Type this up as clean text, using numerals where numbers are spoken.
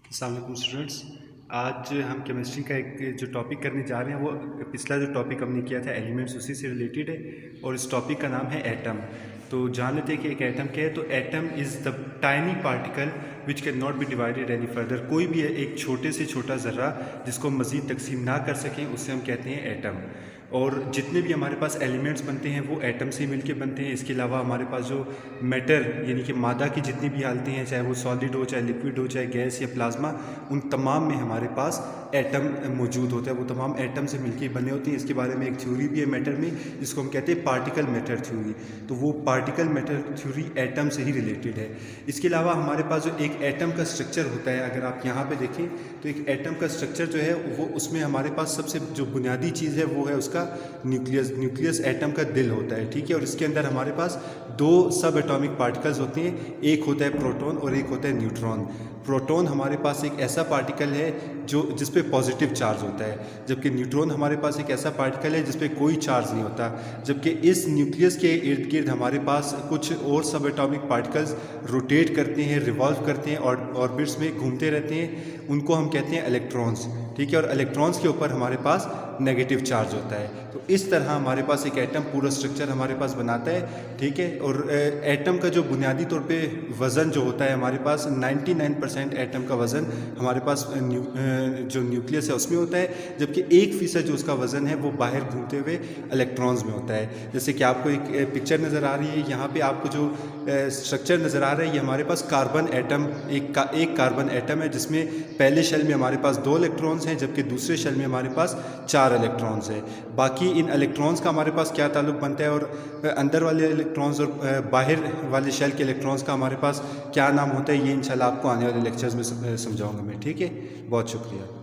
अस्सलाम वालेकुम स्टूडेंट्स। आज हम केमिस्ट्री का एक जो टॉपिक करने जा रहे हैं वो पिछला जो टॉपिक हमने किया था एलिमेंट्स उसी से रिलेटेड है और इस टॉपिक का नाम है एटम। तो जान लेते हैं कि एक एटम क्या है। तो atom is the tiny particle which can not be divided any further. कोई भी एक छोटे से छोटा ज़र्रा जिसको हम मज़ीद तकसीम ना कर सकें उससे हम कहते हैं एटम। और जितने भी हमारे पास एलिमेंट्स बनते हैं वो एटम से मिलके बनते हैं। इसके अलावा हमारे पास जो मैटर यानी कि मादा की जितनी भी हालतें हैं, चाहे वो सॉलिड हो, चाहे लिक्विड हो, चाहे गैस या प्लाज्मा, उन तमाम में हमारे पास एटम मौजूद होता है। वो तमाम एटम से मिलके बने होते हैं। इसके बारे में एक थ्योरी भी है मैटर में जिसको हम कहते हैं पार्टिकल मैटर थ्योरी। तो वो पार्टिकल मैटर थ्योरी एटम से ही रिलेटेड है। इसके अलावा हमारे पास जो एक एटम का स्ट्रक्चर होता है, अगर आप यहाँ पे देखें तो एक एटम का स्ट्रक्चर जो है वो उसमें हमारे पास सबसे जो बुनियादी चीज़ है वो है उसका न्यूक्लियस। न्यूक्लियस एटम का दिल होता है, ठीक है। और इसके अंदर हमारे पास दो सब एटॉमिक पार्टिकल्स होते हैं, एक होता है प्रोटॉन और एक होता है न्यूट्रॉन। प्रोटॉन हमारे पास एक ऐसा पार्टिकल है जो जिस पे पॉजिटिव चार्ज होता है, जबकि न्यूट्रॉन हमारे पास एक ऐसा पार्टिकल है जिस पे कोई चार्ज नहीं होता। जबकि इस न्यूक्लियस के इर्द गिर्द हमारे पास कुछ और सब एटॉमिक पार्टिकल्स रोटेट करते हैं, रिवॉल्व करते हैं और ऑर्बिट्स में घूमते रहते हैं। उनको हम कहते हैं इलेक्ट्रॉन्स, ठीक है। और इलेक्ट्रॉन्स के ऊपर हमारे पास नेगेटिव चार्ज होता है। तो इस तरह हमारे पास एक एटम पूरा स्ट्रक्चर हमारे पास बनाता है, ठीक है। और एटम का जो बुनियादी तौर पे वज़न जो होता है हमारे पास 99% एटम का वज़न हमारे पास जो न्यूक्लियस है उसमें होता है, जबकि 1% जो उसका वज़न है वो बाहर घूमते हुए इलेक्ट्रॉन्स में होता है। जैसे कि आपको एक पिक्चर नज़र आ रही है, यहाँ पे आपको जो स्ट्रक्चर नज़र आ रहा है ये हमारे पास कार्बन एटम एक कार्बन एटम है जिसमें पहले शेल में हमारे पास 2 इलेक्ट्रॉन्स हैं, जबकि दूसरे शेल में हमारे पास 4 इलेक्ट्रॉन्स हैं। बाकी इन इलेक्ट्रॉन्स का हमारे पास क्या ताल्लुक़ बनता है और अंदर वाले इलेक्ट्रॉन्स और बाहर वाले शेल के इलेक्ट्रॉन्स का हमारे पास क्या नाम होता है, ये इंशाल्लाह आपको आने वाले लेक्चर्स में समझाऊंगा मैं, ठीक है। बहुत शुक्रिया।